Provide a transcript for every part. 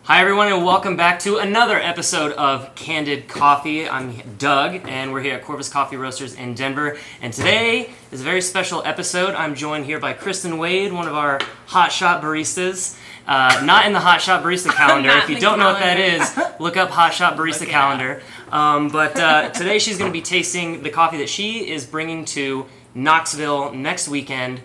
Hi everyone and welcome back to another episode of Candid Coffee. I'm Doug and we're here at Corvus Coffee Roasters in Denver. And today is a very special episode. I'm joined here by Kristen Wade, one of our Hot Shot baristas. Not in the Hot Shot Barista calendar. If you don't know what that is, look up Hot Shot Barista calendar. But today she's going to be tasting the coffee that she is bringing to Knoxville next weekend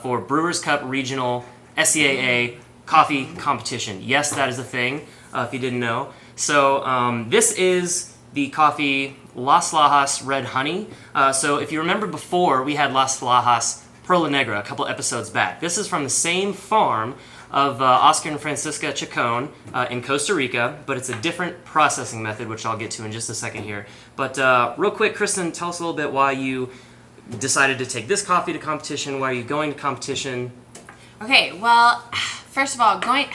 for Brewers Cup Regional SCAA coffee competition. Yes, that is a thing, if you didn't know. So this is the coffee Las Lajas Red Honey. So if you remember before, we had Las Lajas Perla Negra a couple episodes back. This is from the same farm of Oscar and Francisca in Costa Rica, but it's a different processing method, which I'll get to in just a second here. But real quick, Kristen, tell us a little bit why you decided to take this coffee to competition. Why are you going to competition? Okay, well, first of all, going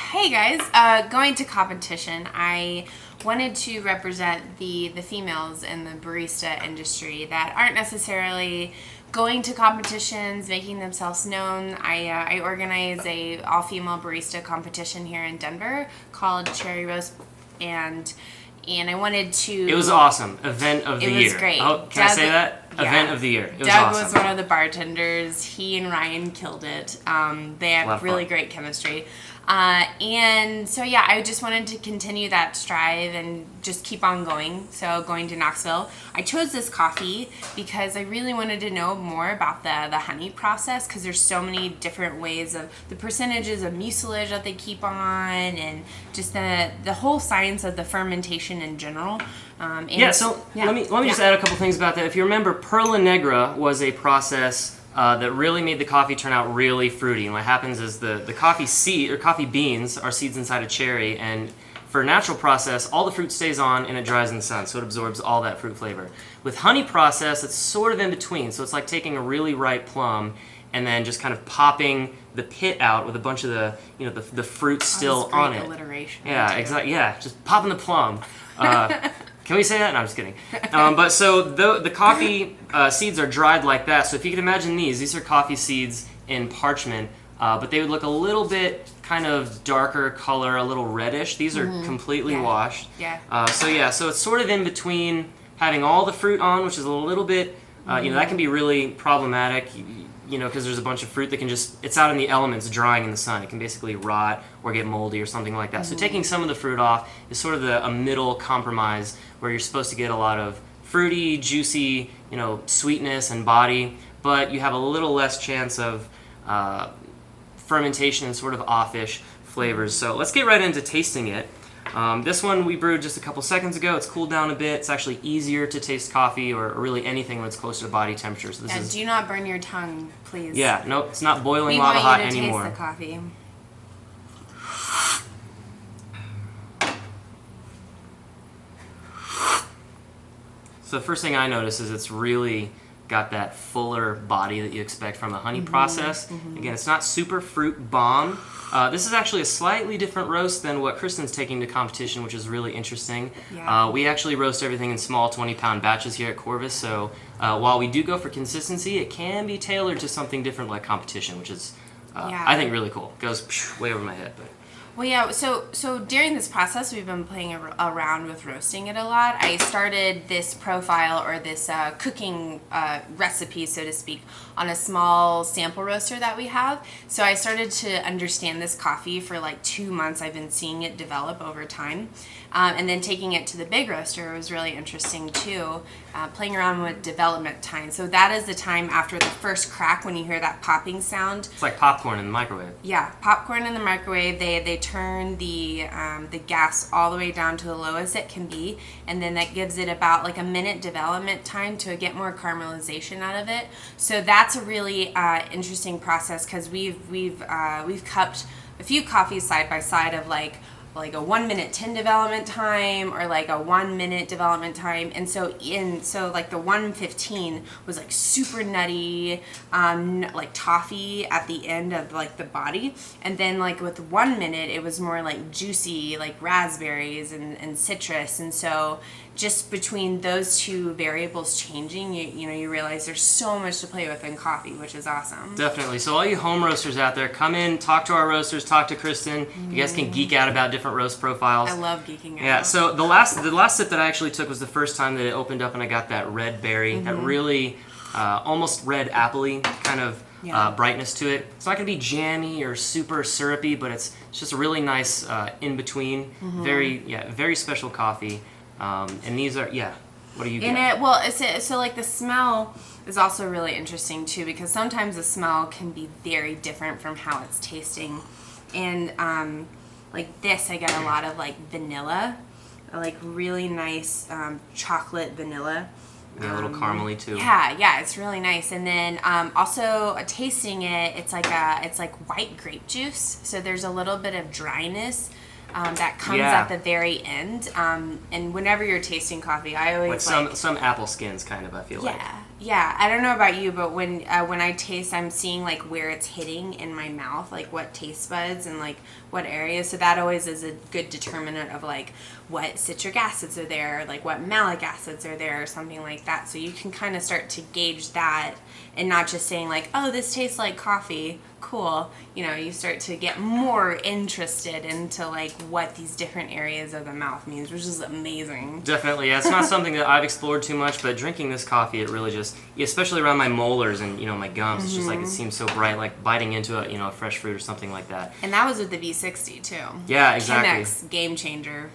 to competition, I wanted to represent the females in the barista industry that aren't necessarily going to competitions, making themselves known. I organize a all-female barista competition here in Denver called Cherry Roast, and I wanted to... It was awesome. Event of the year. It was great. Oh, can I say that? Yeah. Event of the year. It was Doug awesome. was one of the bartenders. He and Ryan killed it. They have really great chemistry. And so, yeah, I just wanted to continue that strive and just keep on going. So going to Knoxville. I chose this coffee because I really wanted to know more about the honey process, because there's so many different ways of the percentages of mucilage that they keep on, and just the whole science of the fermentation in general. Let me just add a couple things about that. If you remember, Perla Negra was a process that really made the coffee turn out really fruity. And what happens is the coffee seed or coffee beans are seeds inside a cherry, and for a natural process, all the fruit stays on and it dries in the sun, so it absorbs all that fruit flavor. With honey process, it's sort of in between. So it's like taking a really ripe plum and then just kind of popping the pit out with a bunch of the fruit still on it. Alliteration. Yeah, exactly. Yeah, just popping the plum. Can we say that? No, I'm just kidding. But so the coffee seeds are dried like that. So if you can imagine these are coffee seeds in parchment, but they would look a little bit kind of darker color, a little reddish. These are completely washed. Yeah. So it's sort of in between having all the fruit on, which is a little bit, that can be really problematic. Because there's a bunch of fruit that it's out in the elements drying in the sun. It can basically rot or get moldy or something like that. So taking some of the fruit off is sort of a middle compromise where you're supposed to get a lot of fruity, juicy, sweetness and body, but you have a little less chance of fermentation and sort of offish flavors. So let's get right into tasting it. This one we brewed just a couple seconds ago. It's cooled down a bit. It's actually easier to taste coffee or really anything when it's close to body temperature. So do not burn your tongue, please. Yeah, nope, it's not boiling lava hot anymore. We want you to taste the coffee. So the first thing I notice is it's really got that fuller body that you expect from a honey process. Again, it's not super fruit bomb. This is actually a slightly different roast than what Kristen's taking to competition, which is really interesting. Yeah. We actually roast everything in small 20-pound batches here at Corvus, so while we do go for consistency, it can be tailored to something different like competition, which is, I think, really cool. It goes way over my head. But. Well, yeah, so during this process, we've been playing around with roasting it a lot. I started this profile, or this cooking recipe, so to speak, on a small sample roaster that we have. So I started to understand this coffee for like 2 months. I've been seeing it develop over time. And then taking it to the big roaster was really interesting too, playing around with development time. So that is the time after the first crack, when you hear that popping sound. It's like popcorn in the microwave. Yeah, popcorn in the microwave. They turn the gas all the way down to the lowest it can be, and then that gives it about like a minute development time to get more caramelization out of it. So that's a really interesting process, because we've cupped a few coffees side by side of like a 1 minute 10 development time, or like a 1 minute development time. And so like the 1:15 was like super nutty, like toffee at the end of like the body. And then like with 1 minute, it was more like juicy, like raspberries and citrus. And so just between those two variables changing, you realize there's so much to play with in coffee, which is awesome. Definitely. So all you home roasters out there, come in, talk to our roasters, talk to Kristen. You guys can geek out about different roast profiles. I love geeking out. Yeah, so the last sip that I actually took was the first time that it opened up and I got that red berry, that really almost red apple-y kind of brightness to it. It's not going to be jammy or super syrupy, but it's just a really nice in-between, very special coffee. And these are, what do you get? So like the smell is also really interesting too, because sometimes the smell can be very different from how it's tasting. And like this, I get a lot of like vanilla, like really nice chocolate vanilla. Yeah, a little caramely too. Yeah, it's really nice. And then also tasting it, it's like white grape juice. So there's a little bit of dryness that comes at the very end. And whenever you're tasting coffee, I always like some apple skins kind of. I feel like. Yeah. I don't know about you, but when I taste, I'm seeing like where it's hitting in my mouth, like what taste buds and like what areas. So that always is a good determinant of like what citric acids are there, like what malic acids are there, or something like that. So you can kind of start to gauge that, and not just saying like, oh, this tastes like coffee. Cool. You start to get more interested into like what these different areas of the mouth means, which is amazing. Definitely. Yeah, it's not something that I've explored too much, but drinking this coffee, it really just, especially around my molars and my gums, it's just like it seems so bright, like biting into a fresh fruit or something like that. And that was with the V60 too. Yeah, exactly. Chemex, game changer.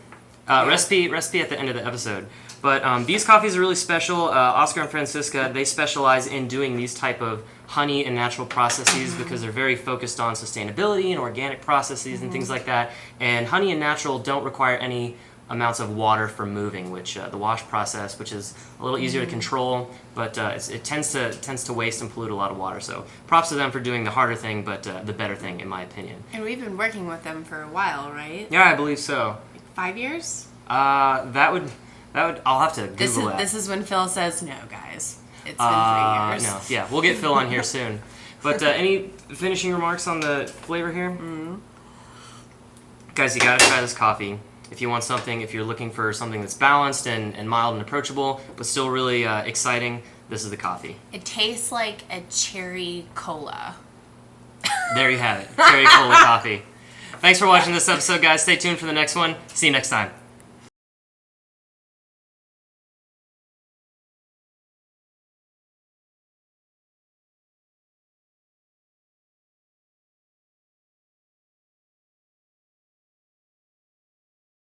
Recipe at the end of the episode. But these coffees are really special. Oscar and Francisca, they specialize in doing these type of honey and natural processes because they're very focused on sustainability and organic processes and things like that. And honey and natural don't require any amounts of water for moving, which the wash process, which is a little easier to control, but it tends to waste and pollute a lot of water. So props to them for doing the harder thing, but the better thing, in my opinion. And we've been working with them for a while, right? Yeah, I believe so. 5 years? That would. I'll have to Google that. This is when Phil says no, guys. It's been 3 years. No, yeah, we'll get Phil on here soon. But any finishing remarks on the flavor here? Guys, you gotta try this coffee. If you want something, if you're looking for something that's balanced and mild and approachable, but still really exciting, this is the coffee. It tastes like a cherry cola. There you have it. Cherry cola coffee. Thanks for watching this episode, guys. Stay tuned for the next one. See you next time.